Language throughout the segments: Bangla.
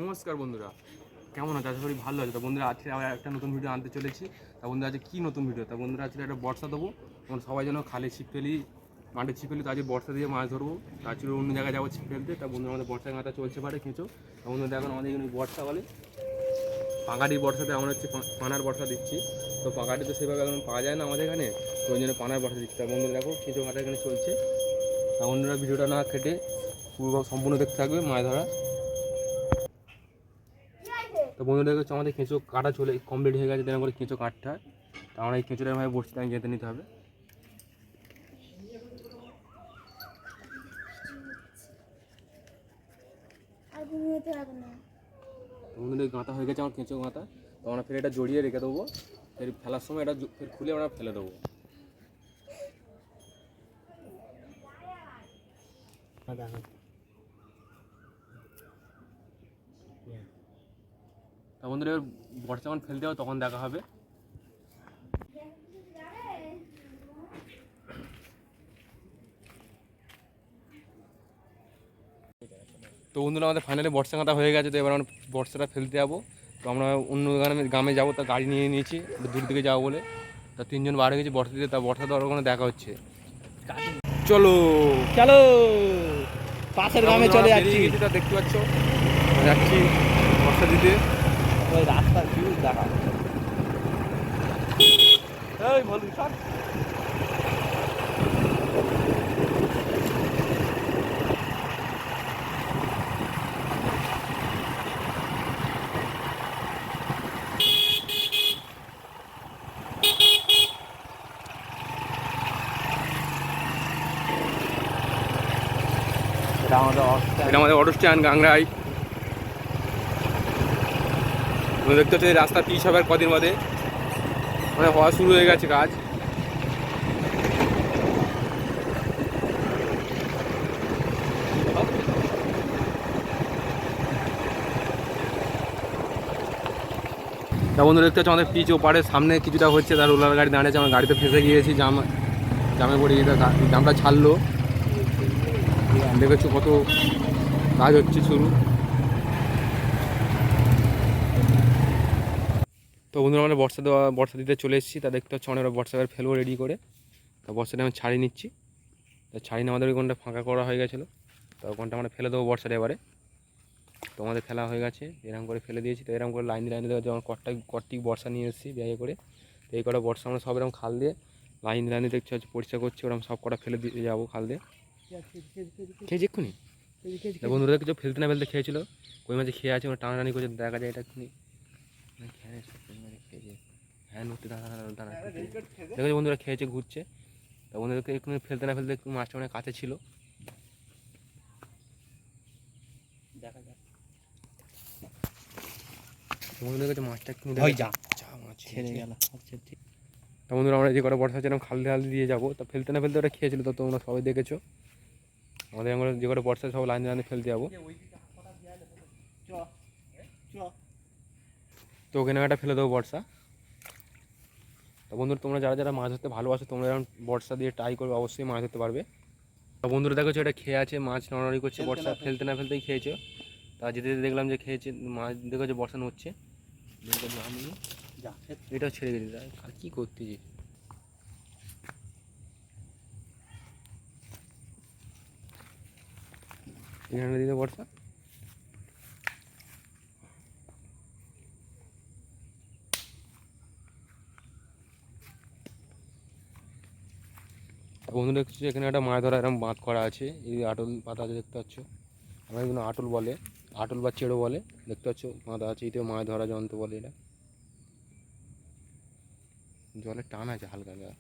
নমস্কার বন্ধুরা, কেমন আছে? আশা করি ভালো আছে। তো বন্ধুরা, আজকে আবার একটা নতুন ভিডিও আনতে চলেছি। তা বন্ধুরা, আজকে কী নতুন ভিডিও? তা বন্ধুরা, আজকে একটা বর্ষা দেবো। তখন সবাই যেন খালে ছিপ ফেলি, মাঠে ছিপ ফেলি। তো আজকে বর্ষা দিয়ে মাছ ধরবো। তার ছিল অন্য জায়গায় যাবো ছিপ ফেলতে। তা বন্ধুরা, আমাদের বর্ষার মাথা চলছে পারে কেঁচো। তা বন্ধুরা, দেখুন আমাদের এখানে বর্ষা বলে পাকাটির বর্ষাতে আমরা হচ্ছে পানার বর্ষা দিচ্ছি। তো পাকাটি তো সেভাবে এখন পাওয়া যায় না আমাদের এখানে, তো ওই জন্য পানার বর্ষা দিচ্ছি। তা বন্ধুরা দেখো, কেঁচো মাথা এখানে চলছে। তা বন্ধুরা, ভিডিওটা না কেটে পুরো সম্পূর্ণ দেখতে থাকবে মাছ ধরা। তো বন্ধুরা দেখছো আমাদের কেঁচো কাটা চলে কমপ্লিট হয়ে গেছে। তেমন করে কেঁচো কাটতে হয়। তো আমরা এই কেঁচোটা ভাবে বসতে গেঁথে নিতে হবে। তো বন্ধুরা, গাঁথা হয়ে গেছে আমার কেঁচো গাঁথা। তো আমরা ফের এটা জড়িয়ে রেখে দেবো। ফের ফেলার সময় এটা ফের খুলে আমরা ফেলে দেবো। তা বন্ধুরা, এবার বর্ষা যখন ফেলতে হবে তখন দেখা হবে। তো বন্ধুরা, আমাদের ফাইনালি বর্ষা কাঁথা হয়ে গেছে। তো এবার আমরা বর্ষাটা ফেলতে যাবো। তো আমরা অন্য গ্রামে যাবো, তা গাড়ি নিয়ে নিয়েছি দূর দিকে যাবো বলে। তা তিনজন বার হয়ে গেছি বর্ষা দিতে। তা বর্ষা দেওয়ার ওখানে দেখা হচ্ছে। চলো চলো পাশের গ্রামে চলে যাচ্ছি। তা দেখতে পাচ্ছ যাচ্ছি বর্ষা দিতে। ওই রাস্তার ভিউ দেখা। এই বলুন স্যার, এটা আমাদের অটো স্ট্যান্ড গাংরাই। দেখতে হচ্ছে রাস্তা পিচ হবে কদিন বাদে, মানে হওয়া শুরু হয়ে গেছে কাজ। তা বন্ধুরা, দেখতে হচ্ছে আমাদের পিচ ওপারে সামনে কিছুটা হচ্ছে, তার রোলার গাড়ি দাঁড়িয়েছে। আমার গাড়িতে ফেঁসে গিয়েছি, জামে পড়ে গিয়ে জামটা ছাড়লো। দেখেছো কত কাজ হচ্ছে শুরু। তো বন্ধুরা, আমরা বর্ষা দিতে চলে এসেছি। তা দেখতে হচ্ছে অনেক বর্ষা এবার ফেলবো রেডি করে। তা বর্ষাটা আমি ছাড়িয়ে নিচ্ছি। তা ছাড়িয়ে আমাদের ওই ঘন্টা ফাঁকা করা হয়ে গেছিলো। তো ওখানটা আমরা ফেলে দেবো বর্ষাটা এবারে। তো আমাদের ফেলা হয়ে গেছে, এরকম করে ফেলে দিয়েছি। তো এরকম করে লাইন দেওয়া হচ্ছে। আমার কট্টি বর্ষা নিয়ে এসেছি ব্যাগে করে। তো এই কটা বর্ষা আমরা সব এরকম খাল দিয়ে লাইন দেখতে হচ্ছে পরিষ্কার করছি। ওরকম সব কটা ফেলে দিয়ে যাবো খাল দিয়ে। খেয়েছি এক্ষুনি বন্ধুরা, কিছু ফেলতে না ফেলতে খেয়েছিল। কই মাঝে খেয়ে আছে, ওরা টানাটানি করছে, দেখা যায় এটা এক্ষুনি খেয়েছে। হ্যাঁ, নড়তে দাঁড়া দেখো বন্ধুরা, খেয়েছে ঘুরছে। তা বন্ধুদেরকে এক্ষুনি ফেলতে না ফেলতে মাছটা অনেক কাছে ছিল। দেখা যাক বন্ধুদের কাছে মাছটা এক্ষুনি মাছ ছেড়ে গেল। তা বন্ধুরা, আমরা যে কটা বর্ষা ছিলাম খাল দিয়ে যাবো। তা ফেলতে না ফেলতে ওটা খেয়েছিল। তো তোমরা সবাই দেখেছো। আমাদের আমরা যে কটা বর্ষা সব লাইনে ফেলতে যাবো। তো ওখানে একটা ফেলে দেবো বর্ষা। তো বন্ধুরা, তোমরা যারা মাছ ধরতে ভালোবাসো, তোমরা যখন বর্ষা দিয়ে ট্রাই করবে, অবশ্যই মাছ ধরতে পারবে। তো বন্ধুরা দেখেছো, এটা খেয়ে আছে, মাছ নড়াড়ি করছে, বর্ষা ফেলতে না ফেলতেই খেয়েছে। তা যেতে যেতে দেখলাম যে খেয়েছে মাছ, দেখেছো বর্ষা নড়ছে। এটাও ছেড়ে গেছে, আর কী করতেছি। এখানে দিতে বর্ষা। বন্ধুরা দেখছি এখানে একটা মাছ ধরা এরকম বাঁধ করা আছে। এই আটল পাতা আছে, দেখতে পাচ্ছ। আমরা এগুলো আটল বলে, আটল বা চেড়ো বলে। দেখতে পাচ্ছ বাঁধা আছে, এটাও মাছ ধরা যন্ত্র বলে। এটা জলে টান আছে হালকা হালকা।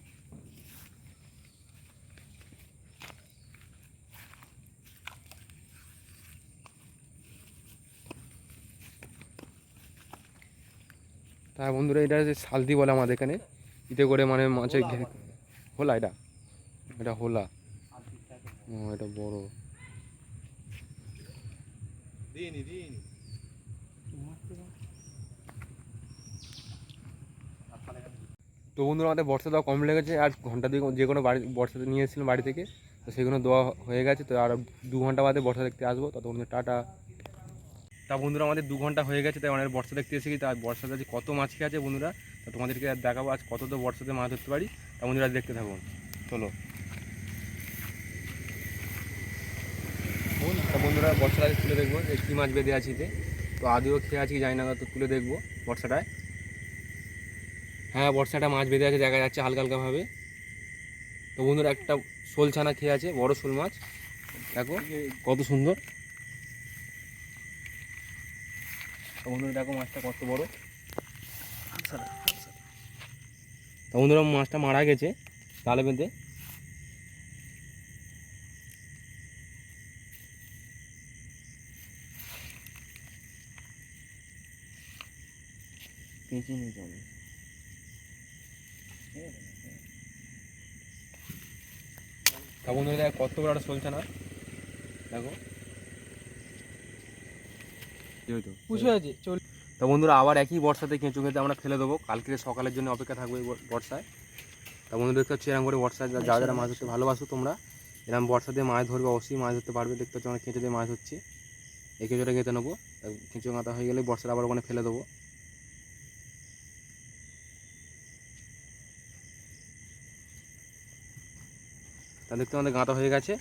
তা বন্ধুরা, এটা যে শালদি বলে আমাদের এখানে। ইতে করে মানে মাছের হোলা, এটা এটা হোলা। ও, এটা বড়। তো বন্ধুরা, আমাদের বর্ষা দেওয়া কম লেগেছে। আর ঘন্টা দুই যে কোনো বাড়ি বর্ষা নিয়ে এসেছিলাম বাড়ি থেকে। তো সেগুলো দেওয়া হয়ে গেছে। তো আর 2 ঘন্টা বাদে বর্ষা দেখতে আসবো। ততক্ষণ টাটা। তা বন্ধুরা আমাদের 2 ঘন্টা হয়ে গেছে, তাই আমাদের বর্ষা দেখতে এসেছি। তাই বর্ষাতে আজ কত মাছ খেয়ে আছে বন্ধুরা, তা তোমাদেরকে আর দেখাবো আজ কত তো বর্ষাতে মাছ ধরতে পারি। তা বন্ধুরা দেখতে থাকুন, চলো। তা বন্ধুরা বর্ষাটা আজ তুলে দেখবো যে কী মাছ বেঁধে আছে এতে। তো আদিও খেয়ে আছি জানি না, তো তুলে দেখবো বর্ষাটায়। হ্যাঁ বর্ষাটা মাছ বেঁধে আছে, দেখা যাচ্ছে হালকা হালকাভাবে। তো বন্ধুরা একটা শোল ছানা খেয়ে আছে, বড় শোল মাছ, দেখো কত সুন্দর। তো বন্ধুরা দেখো মাছটা কত বড়। তো বন্ধুরা মাছটা মারা গেছে জালে বেঁধে। তা বন্ধুরা দেখো কত বড় একটা শোল ছানা, দেখো পুষে আছে চল। তো বন্ধুরা আবার একই বর্ষাতে কেঁচো খেতে আমরা ফেলে দেবো, কালকে সকালের জন্য অপেক্ষা থাকবে এই বর্ষায়। তা বন্ধুরা দেখতে হচ্ছে এরকম করে বর্ষায় যারা যারা মাছ ধরতে ভালোবাসো তোমরা, এরকম বর্ষা দিয়ে মাছ ধরবে, অবশ্যই মাছ ধরতে পারবে। দেখতে হচ্ছে আমরা কেঁচো দিয়ে মাছ হচ্ছে, এই কেঁচোটা গেঁথে নেবো, কেঁচো গাঁথা হয়ে গেলে বর্ষাটা আবার ওখানে ফেলে দেবো। তা দেখতে আমাদের গাঁথা হয়ে গেছে,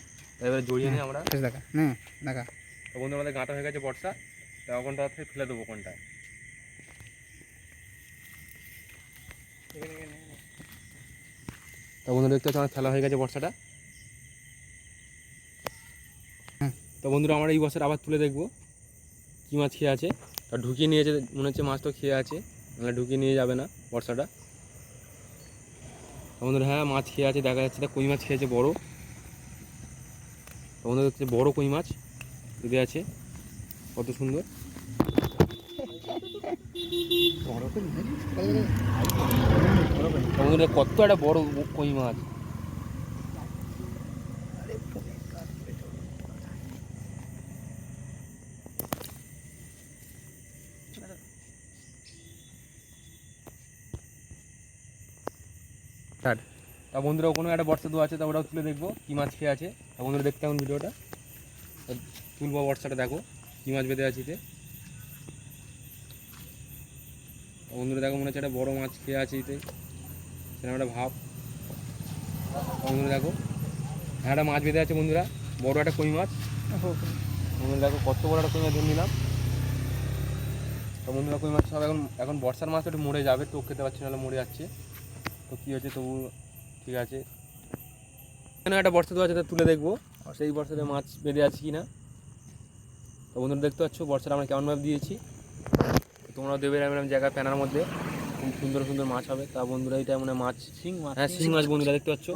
এবারে জড়িয়ে নিয়ে আমরা দেখা দেখা। তো বন্ধু আমাদের গাঁথা হয়ে গেছে বর্ষা, তা ওখানটা ফেলে দেবো কোনটায়। তো বন্ধুরা দেখতে হচ্ছে আমার ফেলা হয়ে গেছে বর্ষাটা। তো বন্ধুরা আমরা এই বছর আবার তুলে দেখবো কী মাছ খেয়ে আছে। তা ঢুকিয়ে নিয়েছে মনে হচ্ছে, মাছ তো খেয়ে আছে, নাহলে ঢুকিয়ে নিয়ে যাবে না বর্ষাটা। তো বন্ধুরা হ্যাঁ মাছ খেয়ে আছে, দেখা যাচ্ছে তা কই মাছ খেয়েছে বড়। তো বন্ধুরা দেখছে বড় কই মাছ বেঁধে আছে, কত সুন্দর। তো বন্ধুরা কত একটা বড় কই মাছ। তা বন্ধুরা কোনো একটা বর্ষা দু আছে, তা ওটাও তুলে দেখবো কী মাছ খেয়ে আছে। তা বন্ধুরা দেখতে থাকুন ভিডিওটা, তুলবো বর্ষাটা, দেখো কী মাছ বেঁধে আছে এতে। তা বন্ধুরা দেখো মনে হচ্ছে একটা বড় মাছ খেয়ে আছে এতে, সেরকম একটা ভাব। বন্ধুরা দেখো হ্যাঁ একটা মাছ বেঁধে আছে বন্ধুরা, বড় একটা কই মাছ। বন্ধুরা দেখো কত বড় একটা কই মাছ ধরে নিলাম। তো বন্ধুরা কই মাছ সব এখন এখন বর্ষার মাছ একটু মরে যাবে, তো খেতে পারছি নাহলে মরে যাচ্ছে। তো কী হচ্ছে তবু ঠিক আছে, এখানে একটা বর্ষা দেওয়া আছে, তা তুলে দেখবো সেই বর্ষাতে মাছ বেঁধে আছে কি না। তো বন্ধুরা দেখতে পাচ্ছ বর্ষাটা আমরা কেমনভাবে দিয়েছি, তোমরাও দেবে এরকম জায়গায় প্যানার মধ্যে, খুব সুন্দর সুন্দর মাছ হবে। তা বন্ধুরা এটা মানে মাছ শিং মাছ, হ্যাঁ শিং মাছ বন্ধুরা দেখতে পাচ্ছ।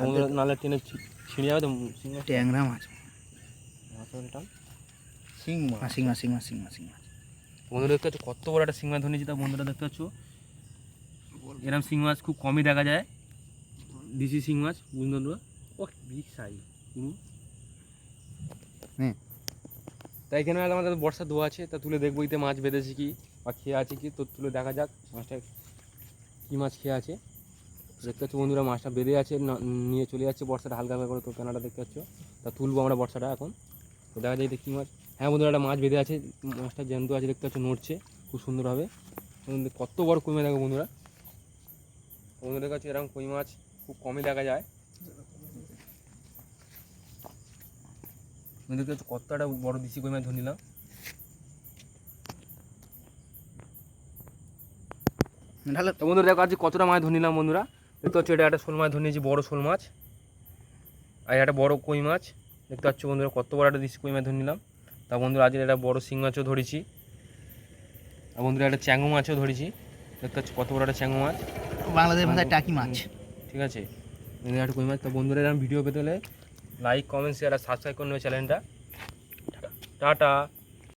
বন্ধুরা নাহলে টেনে ছিঁড়ে যাবে তো শিং মাছ, ট্যাংরা মাছ, মাছটা শিং মাছ, শিং মাছ, শিং মাছ, শিং মাছ, শিং মাছ। বন্ধুরা দেখতে পাচ্ছ কত বড় একটা শিং মাছ ধরেছি। তা বন্ধুরা দেখতে পাচ্ছ এরকম শিং মাছ খুব কমই দেখা যায়, দেশি শিং মাছ বন্ধুরা। ও বিগ সাইজ পুরো। তাই এখানে আমাদের বর্ষা দোয়া আছে, তা তুলে দেখবো এতে মাছ বেঁধেছে কি বা খেয়ে আছে কি, তো তুলে দেখা যাক মাছটা কী মাছ খেয়ে আছে। দেখতে পাচ্ছ বন্ধুরা মাছটা বেঁধে আছে, নিয়ে চলে যাচ্ছে বর্ষাটা হালকা হালকা করে। তো প্যানাটা দেখতে পাচ্ছ, তা তুলবো আমরা বর্ষাটা এখন, তো দেখা যায় কী মাছ। হ্যাঁ বন্ধুরা একটা মাছ বেঁধে আছে, মাছটা জ্যান্ত আছে, দেখতে পাচ্ছ নড়ছে খুব সুন্দরভাবে। কত বড় কই মাছ দেখো বন্ধুরা, বন্ধুদের কাছে এরকম কই মাছ খুব কমই দেখা যায়। দেখতে পাচ্ছ কত একটা বড় দেশি কই মাছ ধরে নিলাম। তো বন্ধুরা দেখো আজকে কতটা মাছ ধরে নিলাম বন্ধুরা। দেখতে পাচ্ছ এটা একটা শোল মাছ ধরে নিয়েছি, বড় শোল মাছ, আর একটা বড় কই মাছ। দেখতে পাচ্ছ বন্ধুরা কত বড় একটা দেশি কই মাছ ধরে নিলাম। তা বন্ধুরা আজকে একটা বড় শিং মাছও ধরেছি, আর বন্ধুরা একটা চ্যাংো মাছও ধরেছি। দেখতে পাচ্ছ কত বড় একটা চ্যাংো মাছ, বাংলাদেশের ভাষায় টাকি মাছ। ঠিক আছে একটা কই মাছ। তো বন্ধুরা এরকম ভিডিও পেতে হলে লাইক কমেন্ট শেয়ার আর সাবস্ক্রাইব করে নেবে চ্যানেলটা। টাটা।